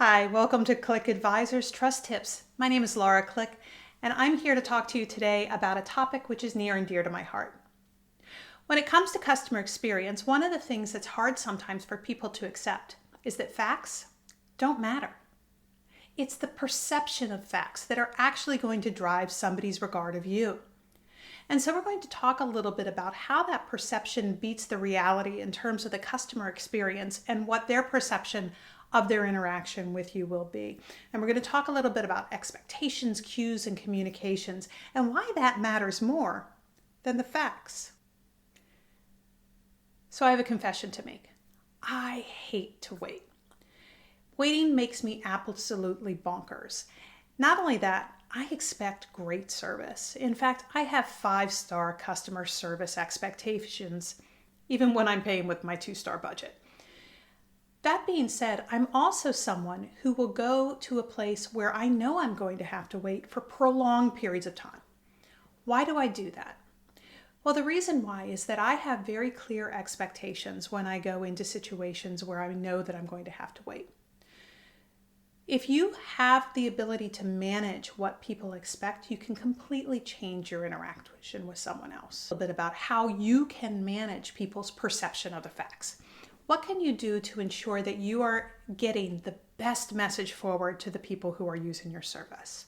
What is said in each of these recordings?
Hi, welcome to Click Advisors Trust Tips. My name is Laura Click, and I'm here to talk to you today about a topic which is near and dear to my heart. When it comes to customer experience, one of the things that's hard sometimes for people to accept is that facts don't matter. It's the perception of facts that are actually going to drive somebody's regard of you. And so we're going to talk a little bit about how that perception beats the reality in terms of the customer experience and what their perception of their interaction with you will be. And we're going to talk a little bit about expectations, cues, and communications, and why that matters more than the facts. So I have a confession to make. I hate to wait. Waiting makes me absolutely bonkers. Not only that, I expect great service. In fact, I have 5-star customer service expectations, even when I'm paying with my 2-star budget. That being said, I'm also someone who will go to a place where I know I'm going to have to wait for prolonged periods of time. Why do I do that? Well, the reason why is that I have very clear expectations when I go into situations where I know that I'm going to have to wait. If you have the ability to manage what people expect, you can completely change your interaction with someone else. A little bit about how you can manage people's perception of the facts. What can you do to ensure that you are getting the best message forward to the people who are using your service?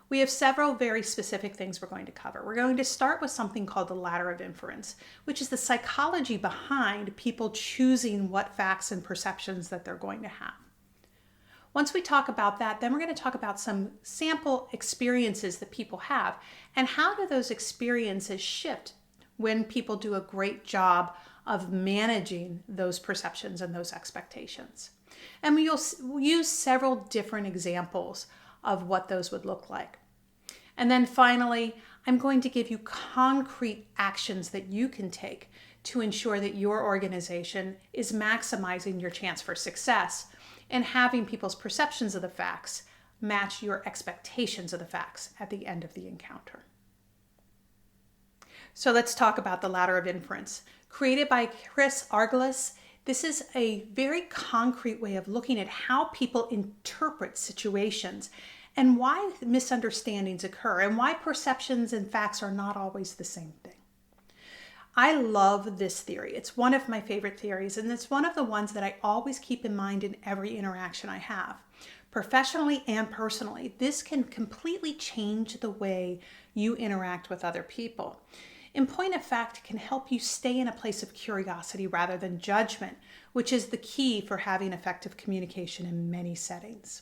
We have several very specific things we're going to cover. We're going to start with something called the Ladder of Inference, which is the psychology behind people choosing what facts and perceptions that they're going to have. Once we talk about that, then we're going to talk about some sample experiences that people have and how do those experiences shift when people do a great job of managing those perceptions and those expectations. And we'll use several different examples of what those would look like. And then finally, I'm going to give you concrete actions that you can take to ensure that your organization is maximizing your chance for success and having people's perceptions of the facts match your expectations of the facts at the end of the encounter. So let's talk about the Ladder of Inference. Created by Argyris, this is a very concrete way of looking at how people interpret situations and why misunderstandings occur and why perceptions and facts are not always the same thing. I love this theory. It's one of my favorite theories, and it's one of the ones that I always keep in mind in every interaction I have. Professionally and personally, this can completely change the way you interact with other people. In point of fact, it can help you stay in a place of curiosity rather than judgment, which is the key for having effective communication in many settings.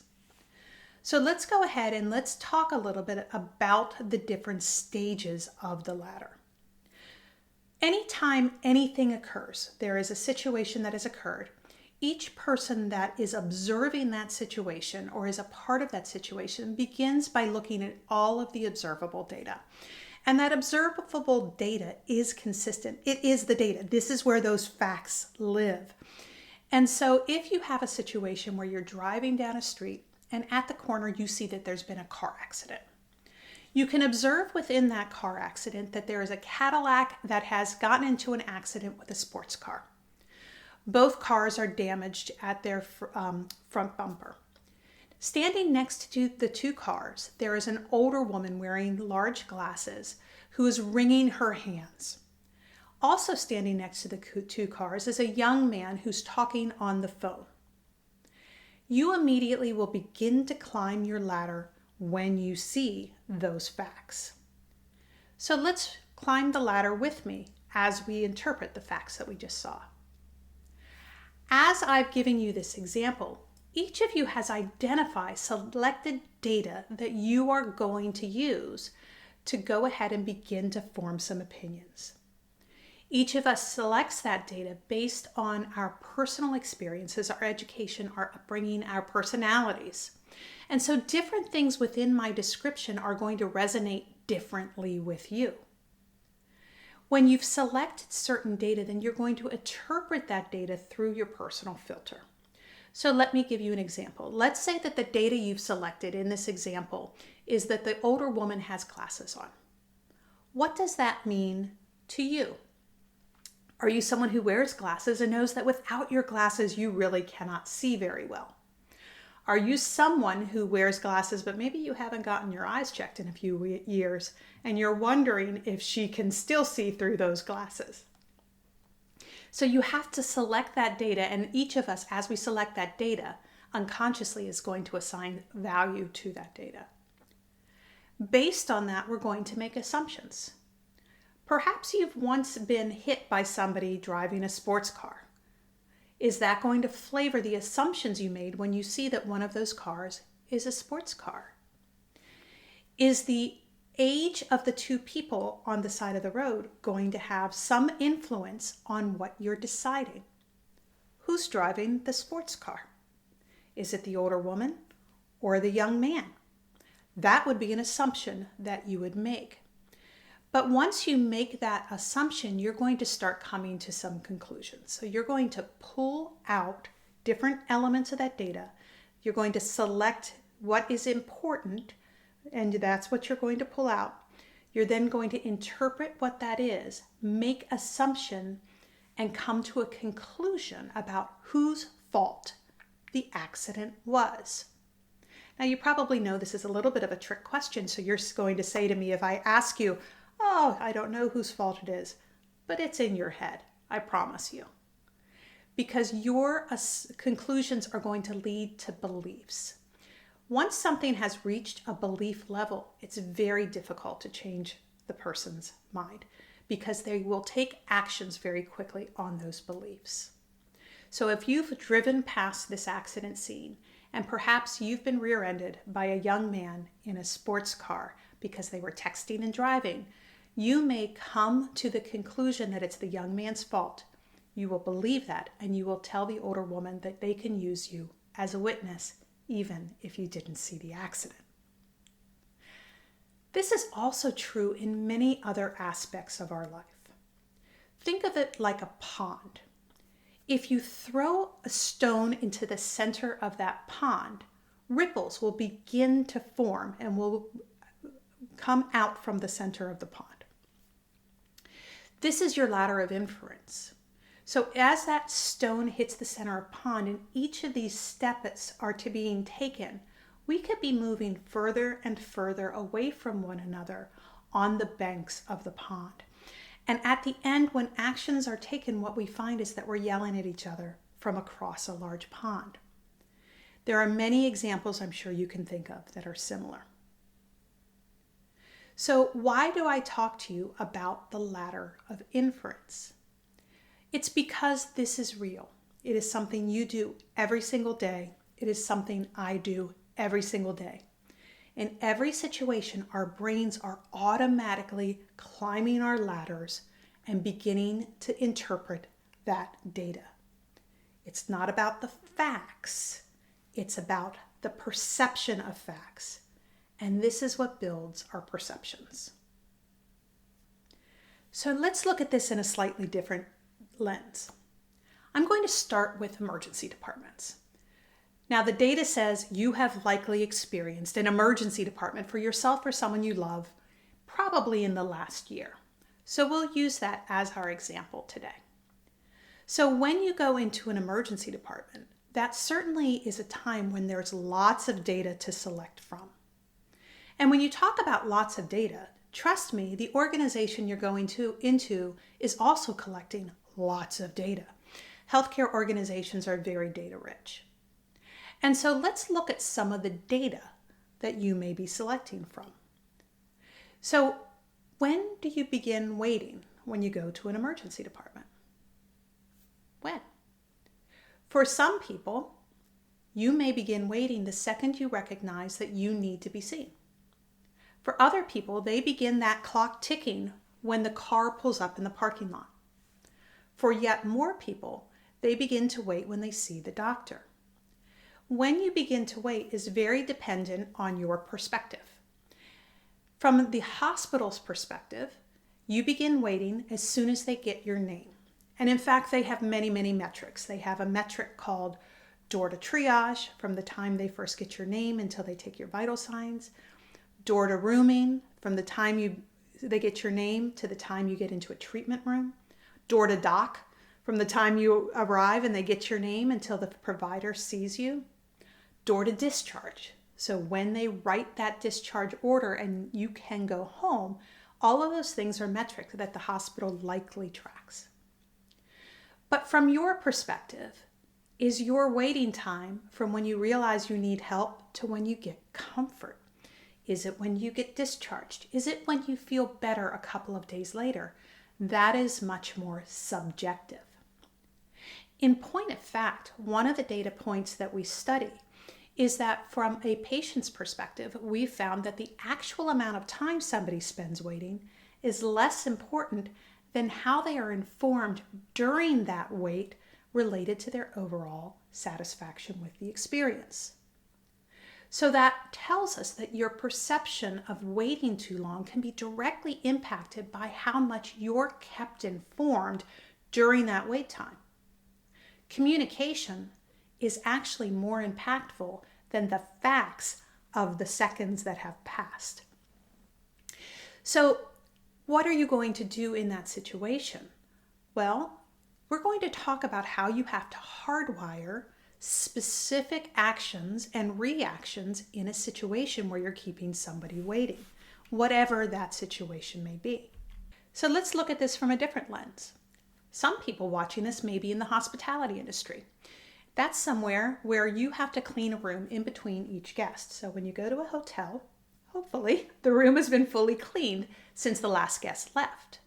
So let's go ahead and let's talk a little bit about the different stages of the ladder. Anytime anything occurs, there is a situation that has occurred, each person that is observing that situation or is a part of that situation begins by looking at all of the observable data. And that observable data is consistent. It is the data. This is where those facts live. And so if you have a situation where you're driving down a street and at the corner you see that there's been a car accident, you can observe within that car accident that there is a Cadillac that has gotten into an accident with a sports car. Both cars are damaged at their front bumper. Standing next to the two cars, there is an older woman wearing large glasses who is wringing her hands. Also standing next to the two cars is a young man who's talking on the phone. You immediately will begin to climb your ladder when you see those facts. So let's climb the ladder with me as we interpret the facts that we just saw. As I've given you this example, each of you has identified selected data that you are going to use to go ahead and begin to form some opinions. Each of us selects that data based on our personal experiences, our education, our upbringing, our personalities. And so different things within my description are going to resonate differently with you. When you've selected certain data, then you're going to interpret that data through your personal filter. So let me give you an example. Let's say that the data you've selected in this example is that the older woman has glasses on. What does that mean to you? Are you someone who wears glasses and knows that without your glasses, you really cannot see very well? Are you someone who wears glasses, but maybe you haven't gotten your eyes checked in a few years and you're wondering if she can still see through those glasses? So you have to select that data, and each of us, as we select that data, unconsciously is going to assign value to that data. Based on that, we're going to make assumptions. Perhaps you've once been hit by somebody driving a sports car. Is that going to flavor the assumptions you made when you see that one of those cars is a sports car? Is the age of the two people on the side of the road going to have some influence on what you're deciding? Who's driving the sports car? Is it the older woman or the young man? That would be an assumption that you would make. But once you make that assumption, you're going to start coming to some conclusions. So you're going to pull out different elements of that data. You're going to select what is important, and that's what you're going to pull out. You're then going to interpret what that is, make assumption, and come to a conclusion about whose fault the accident was. Now, you probably know this is a little bit of a trick question, so you're going to say to me, if I ask you, oh, I don't know whose fault it is, but it's in your head, I promise you. Because your conclusions are going to lead to beliefs. Once something has reached a belief level, it's very difficult to change the person's mind because they will take actions very quickly on those beliefs. So if you've driven past this accident scene and perhaps you've been rear-ended by a young man in a sports car because they were texting and driving, you may come to the conclusion that it's the young man's fault. You will believe that, and you will tell the older woman that they can use you as a witness even if you didn't see the accident. This is also true in many other aspects of our life. Think of it like a pond. If you throw a stone into the center of that pond, ripples will begin to form and will come out from the center of the pond. This is your ladder of inference. So as that stone hits the center of the pond and each of these steps are to being taken, we could be moving further and further away from one another on the banks of the pond. And at the end, when actions are taken, what we find is that we're yelling at each other from across a large pond. There are many examples I'm sure you can think of that are similar. So why do I talk to you about the ladder of inference? It's because this is real. It is something you do every single day. It is something I do every single day. In every situation, our brains are automatically climbing our ladders and beginning to interpret that data. It's not about the facts. It's about the perception of facts. And this is what builds our perceptions. So let's look at this in a slightly different lens. I'm going to start with emergency departments. Now, the data says you have likely experienced an emergency department for yourself or someone you love, probably in the last year. So we'll use that as our example today. So when you go into an emergency department, that certainly is a time when there's lots of data to select from. And when you talk about lots of data, trust me, the organization you're going into is also collecting lots of data. Healthcare organizations are very data rich. And so let's look at some of the data that you may be selecting from. So when do you begin waiting when you go to an emergency department? When? For some people, you may begin waiting the second you recognize that you need to be seen. For other people, they begin that clock ticking when the car pulls up in the parking lot. For yet more people, they begin to wait when they see the doctor. When you begin to wait is very dependent on your perspective. From the hospital's perspective, you begin waiting as soon as they get your name. And in fact, they have many, many metrics. They have a metric called door to triage, from the time they first get your name until they take your vital signs. Door to rooming, from the time they get your name to the time you get into a treatment room. Door to doc, from the time you arrive and they get your name until the provider sees you. door to discharge. So when they write that discharge order and you can go home, all of those things are metrics that the hospital likely tracks. But from your perspective, is your waiting time from when you realize you need help to when you get comfort? Is it when you get discharged? Is it when you feel better a couple of days later? That is much more subjective. In point of fact, one of the data points that we study is that from a patient's perspective, we found that the actual amount of time somebody spends waiting is less important than how they are informed during that wait related to their overall satisfaction with the experience. So that tells us that your perception of waiting too long can be directly impacted by how much you're kept informed during that wait time. Communication is actually more impactful than the facts of the seconds that have passed. So, what are you going to do in that situation? Well, we're going to talk about how you have to hardwire specific actions and reactions in a situation where you're keeping somebody waiting, whatever that situation may be. So let's look at this from a different lens. Some people watching this may be in the hospitality industry. That's somewhere where you have to clean a room in between each guest. So when you go to a hotel, hopefully the room has been fully cleaned since the last guest left.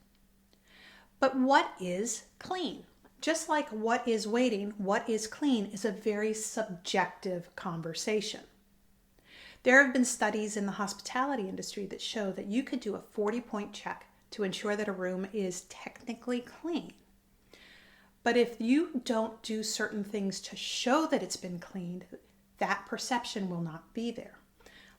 But what is clean? Just like what is waiting, what is clean is a very subjective conversation. There have been studies in the hospitality industry that show that you could do a 40-point check to ensure that a room is technically clean. But if you don't do certain things to show that it's been cleaned, that perception will not be there.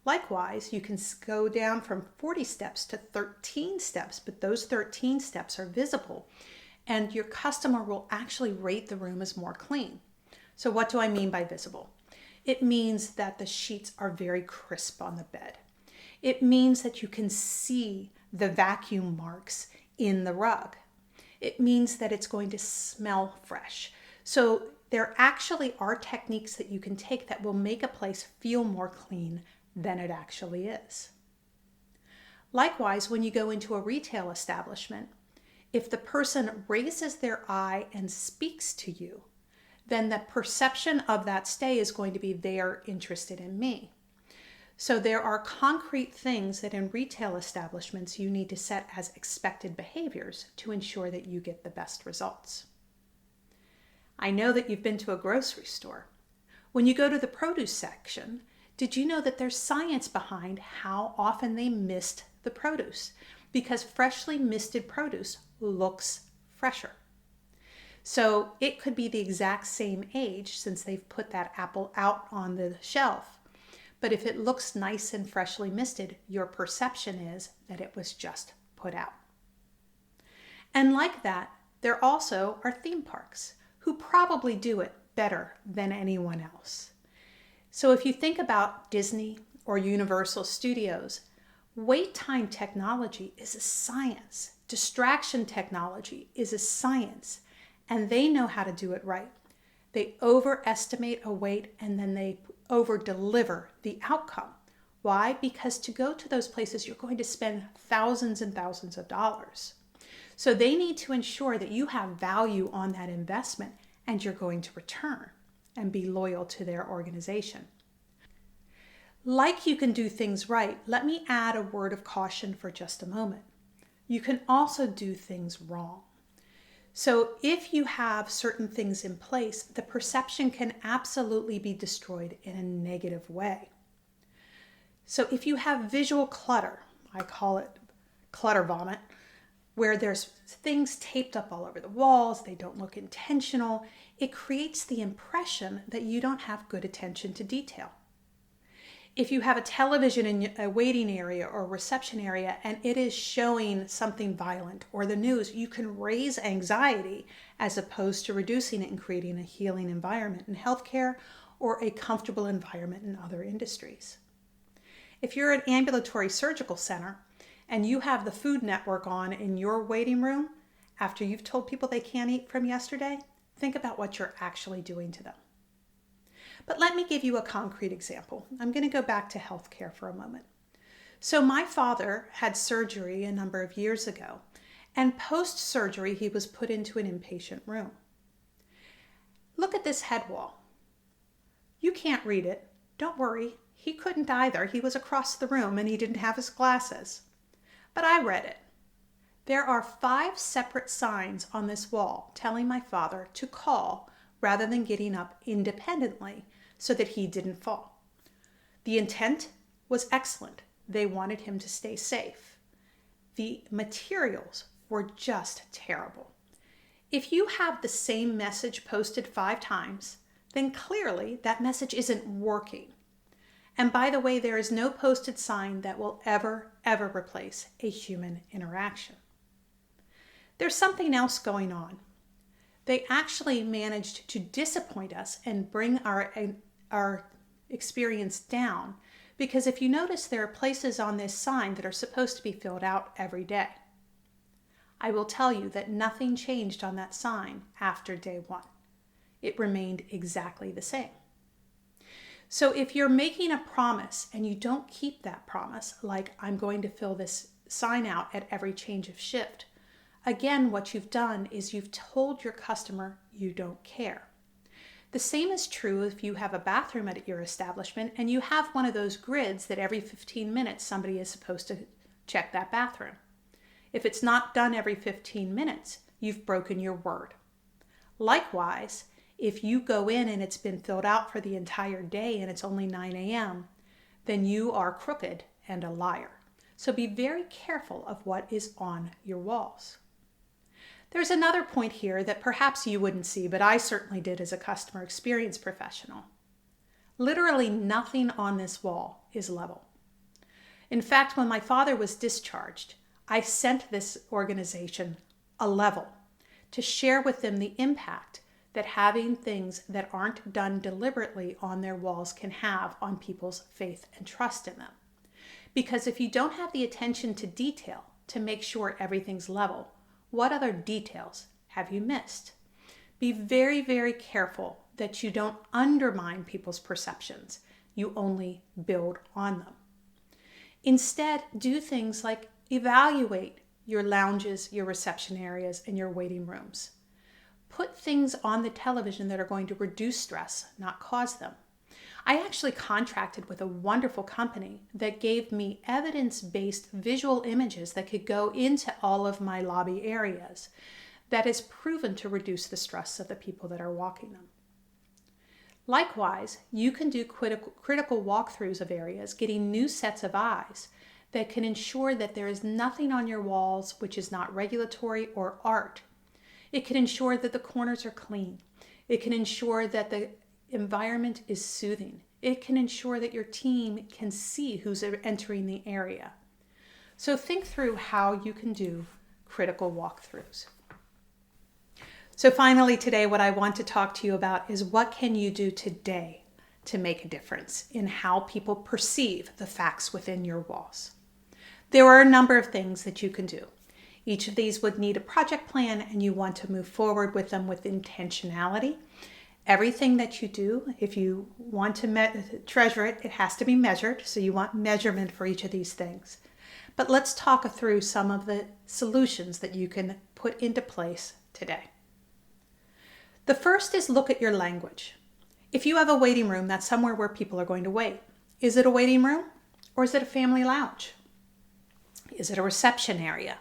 Likewise, you can go down from 40 steps to 13 steps, but those 13 steps are visible, and your customer will actually rate the room as more clean. So what do I mean by visible? It means that the sheets are very crisp on the bed. It means that you can see the vacuum marks in the rug. It means that it's going to smell fresh. So there actually are techniques that you can take that will make a place feel more clean than it actually is. Likewise, when you go into a retail establishment, if the person raises their eye and speaks to you, then the perception of that stay is going to be they're interested in me. So there are concrete things that in retail establishments you need to set as expected behaviors to ensure that you get the best results. I know that you've been to a grocery store. When you go to the produce section, did you know that there's science behind how often they mist the produce? Because freshly misted produce looks fresher. So it could be the exact same age since they've put that apple out on the shelf. But if it looks nice and freshly misted, your perception is that it was just put out. And like that, there also are theme parks who probably do it better than anyone else. So if you think about Disney or Universal Studios, wait time technology is a science. Distraction technology is a science, and they know how to do it right. They overestimate a wait and then they over-deliver the outcome. Why? Because to go to those places, you're going to spend thousands and thousands of dollars. So they need to ensure that you have value on that investment and you're going to return and be loyal to their organization. Like you can do things right, let me add a word of caution for just a moment. You can also do things wrong. So if you have certain things in place, the perception can absolutely be destroyed in a negative way. So if you have visual clutter, I call it clutter vomit, where there's things taped up all over the walls, they don't look intentional, it creates the impression that you don't have good attention to detail. If you have a television in a waiting area or reception area and it is showing something violent or the news, you can raise anxiety as opposed to reducing it and creating a healing environment in healthcare or a comfortable environment in other industries. If you're an ambulatory surgical center and you have the Food Network on in your waiting room after you've told people they can't eat from yesterday, think about what you're actually doing to them. But let me give you a concrete example. I'm going to go back to healthcare for a moment. So my father had surgery a number of years ago, and post-surgery he was put into an inpatient room. Look at this head wall. You can't read it. Don't worry, he couldn't either. He was across the room and he didn't have his glasses. But I read it. There are 5 separate signs on this wall telling my father to call rather than getting up independently so that he didn't fall. The intent was excellent. They wanted him to stay safe. The materials were just terrible. If you have the same message posted 5 times, then clearly that message isn't working. And by the way, there is no posted sign that will ever replace a human interaction. There's something else going on. They actually managed to disappoint us and bring our experience down, because if you notice, there are places on this sign that are supposed to be filled out every day. I will tell you that nothing changed on that sign after day 1. It remained exactly the same. So if you're making a promise and you don't keep that promise, like I'm going to fill this sign out at every change of shift, again, what you've done is you've told your customer you don't care. The same is true if you have a bathroom at your establishment and you have one of those grids that every 15 minutes somebody is supposed to check that bathroom. If it's not done every 15 minutes, you've broken your word. Likewise, if you go in and it's been filled out for the entire day and it's only 9 a.m., then you are crooked and a liar. So be very careful of what is on your walls. There's another point here that perhaps you wouldn't see, but I certainly did as a customer experience professional. Literally nothing on this wall is level. In fact, when my father was discharged, I sent this organization a level to share with them the impact that having things that aren't done deliberately on their walls can have on people's faith and trust in them. Because if you don't have the attention to detail to make sure everything's level, what other details have you missed? Be very, very careful that you don't undermine people's perceptions. You only build on them. Instead, do things like evaluate your lounges, your reception areas, and your waiting rooms. Put things on the television that are going to reduce stress, not cause them. I actually contracted with a wonderful company that gave me evidence-based visual images that could go into all of my lobby areas that is proven to reduce the stress of the people that are walking them. Likewise, you can do critical walkthroughs of areas, getting new sets of eyes that can ensure that there is nothing on your walls which is not regulatory or art. It can ensure that the corners are clean. It can ensure that the environment is soothing. It can ensure that your team can see who's entering the area. So think through how you can do critical walkthroughs. So finally today, what I want to talk to you about is what can you do today to make a difference in how people perceive the facts within your walls. There are a number of things that you can do. Each of these would need a project plan, and you want to move forward with them with intentionality. Everything that you do, if you want to treasure it, it has to be measured. So you want measurement for each of these things. But let's talk through some of the solutions that you can put into place today. The first is look at your language. If you have a waiting room, that's somewhere where people are going to wait. Is it a waiting room or is it a family lounge? Is it a reception area?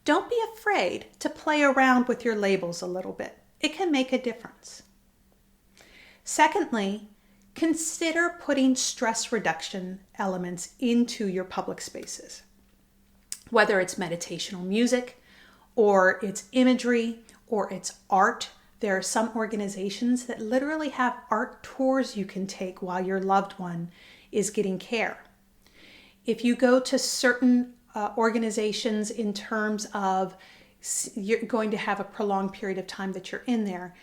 Don't be afraid to play around with your labels a little bit. It can make a difference. Secondly, consider putting stress reduction elements into your public spaces. Whether it's meditational music, or it's imagery, or it's art. There are some organizations that literally have art tours you can take while your loved one is getting care. If you go to certain organizations in terms of you're going to have a prolonged period of time that you're in there,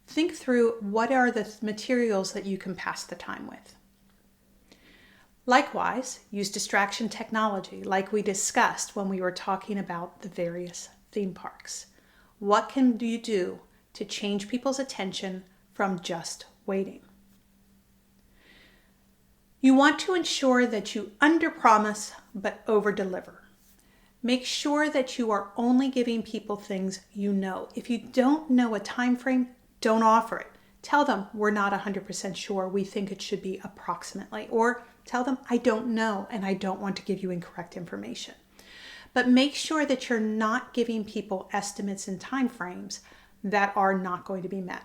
think through what are the materials that you can pass the time with. Likewise, use distraction technology like we discussed when we were talking about the various theme parks. What can you do to change people's attention from just waiting? You want to ensure that you underpromise but overdeliver. Make sure that you are only giving people things you know. If you don't know a time frame, don't offer it. Tell them we're not 100% sure. We think it should be approximately. Or tell them I don't know and I don't want to give you incorrect information. But make sure that you're not giving people estimates and time frames that are not going to be met.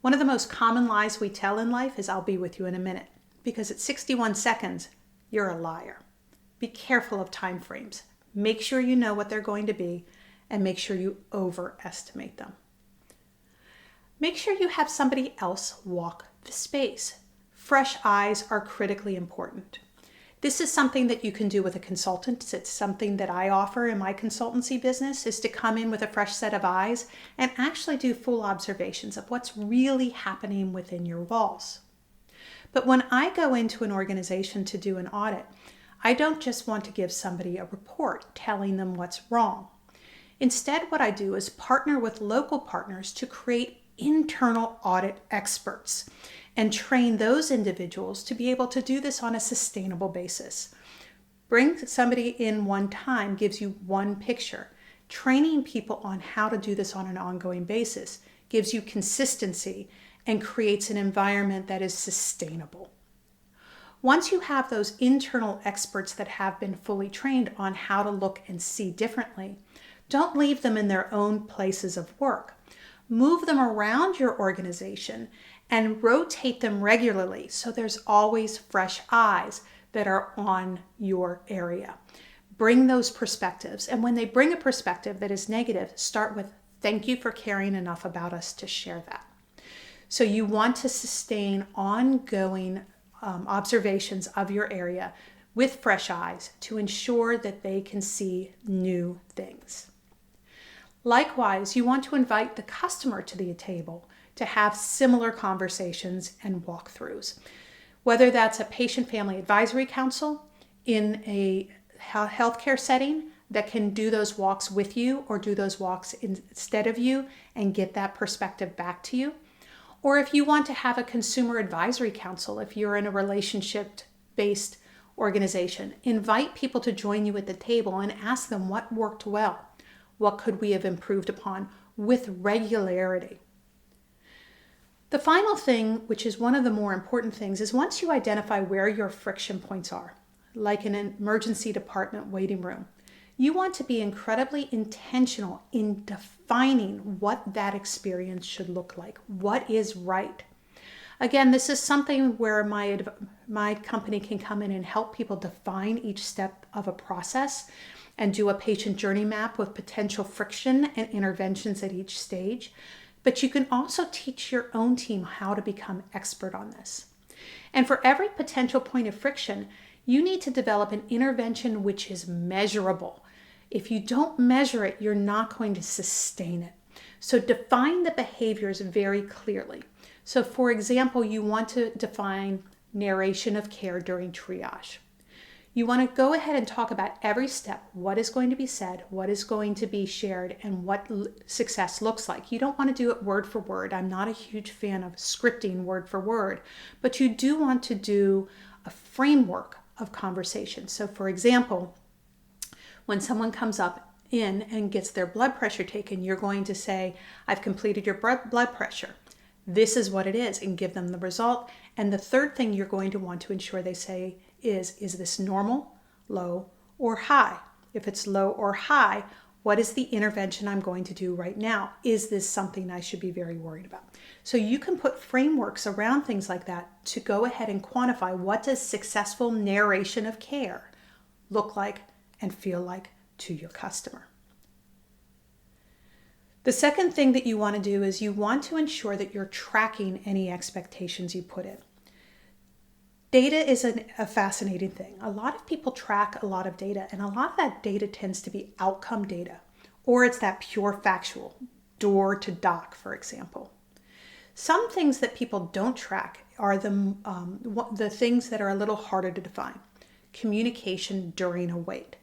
One of the most common lies we tell in life is I'll be with you in a minute. Because at 61 seconds, you're a liar. Be careful of time frames. Make sure you know what they're going to be and make sure you overestimate them. Make sure you have somebody else walk the space. Fresh eyes are critically important. This is something that you can do with a consultant. It's something that I offer in my consultancy business, is to come in with a fresh set of eyes and actually do full observations of what's really happening within your walls. But when I go into an organization to do an audit, I don't just want to give somebody a report telling them what's wrong. Instead, what I do is partner with local partners to create internal audit experts and train those individuals to be able to do this on a sustainable basis. Bring somebody in one time gives you one picture. Training people on how to do this on an ongoing basis gives you consistency and creates an environment that is sustainable. Once you have those internal experts that have been fully trained on how to look and see differently, don't leave them in their own places of work. Move them around your organization and rotate them regularly so there's always fresh eyes that are on your area. Bring those perspectives, and when they bring a perspective that is negative, start with thank you for caring enough about us to share that. So you want to sustain ongoing observations of your area with fresh eyes to ensure that they can see new things. Likewise, you want to invite the customer to the table to have similar conversations and walkthroughs. Whether that's a patient family advisory council in a healthcare setting that can do those walks with you or do those walks instead of you and get that perspective back to you. Or if you want to have a consumer advisory council, if you're in a relationship-based organization, invite people to join you at the table and ask them what worked well. What could we have improved upon with regularity? The final thing, which is one of the more important things, is once you identify where your friction points are, like an emergency department waiting room, you want to be incredibly intentional in defining what that experience should look like. What is right? Again, this is something where my company can come in and help people define each step of a process and do a patient journey map with potential friction and interventions at each stage. But you can also teach your own team how to become expert on this. And for every potential point of friction, you need to develop an intervention which is measurable. If you don't measure it, you're not going to sustain it. So define the behaviors very clearly. So for example, you want to define narration of care during triage. You want to go ahead and talk about every step, what is going to be said, what is going to be shared, and what success looks like. You don't want to do it word for word. I'm not a huge fan of scripting word for word, but you do want to do a framework of conversation. So for example, when someone comes up in and gets their blood pressure taken, you're going to say, I've completed your blood pressure. This is what it is, and give them the result. And the third thing you're going to want to ensure they say is this normal, low, or high? If it's low or high, what is the intervention I'm going to do right now? Is this something I should be very worried about? So you can put frameworks around things like that to go ahead and quantify what does successful narration of care look like and feel like to your customer. The second thing that you want to do is you want to ensure that you're tracking any expectations you put in. Data is a fascinating thing. A lot of people track a lot of data, and a lot of that data tends to be outcome data, or it's that pure factual, door to dock, for example. Some things that people don't track are the things that are a little harder to define. Communication during a wait.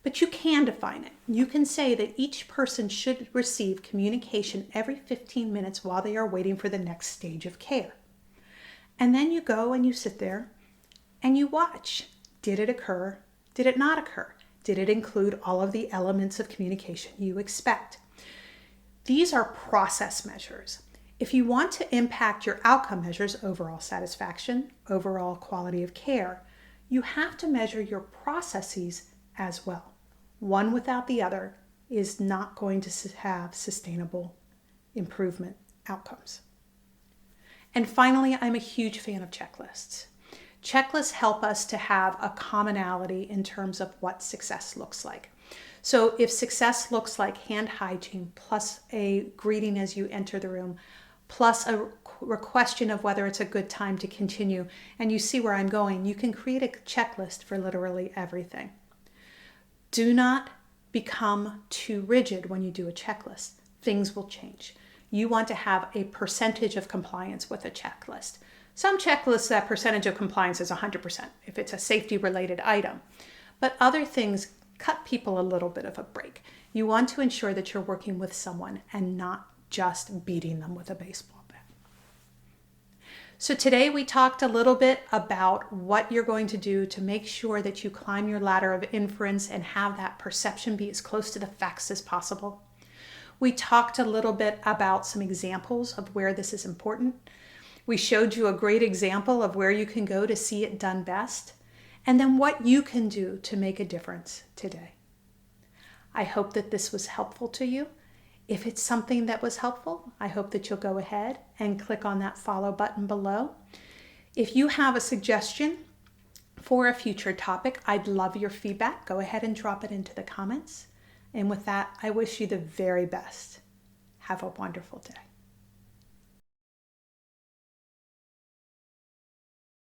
But you can define it. You can say that each person should receive communication every 15 minutes while they are waiting for the next stage of care. And then you go and you sit there and you watch. Did it occur? Did it not occur? Did it include all of the elements of communication you expect? These are process measures. If you want to impact your outcome measures, overall satisfaction, overall quality of care, you have to measure your processes as well. One without the other is not going to have sustainable improvement outcomes. And finally, I'm a huge fan of checklists. Checklists help us to have a commonality in terms of what success looks like. So if success looks like hand hygiene plus a greeting as you enter the room, plus a question of whether it's a good time to continue, and you see where I'm going, you can create a checklist for literally everything. Do not become too rigid when you do a checklist. Things will change. You want to have a percentage of compliance with a checklist. Some checklists, that percentage of compliance is 100% if it's a safety-related item. But other things cut people a little bit of a break. You want to ensure that you're working with someone and not just beating them with a baseball bat. So today we talked a little bit about what you're going to do to make sure that you climb your ladder of inference and have that perception be as close to the facts as possible. We talked a little bit about some examples of where this is important. We showed you a great example of where you can go to see it done best, and then what you can do to make a difference today. I hope that this was helpful to you. If it's something that was helpful, I hope that you'll go ahead and click on that follow button below. If you have a suggestion for a future topic, I'd love your feedback. Go ahead and drop it into the comments. And with that, I wish you the very best. Have a wonderful day.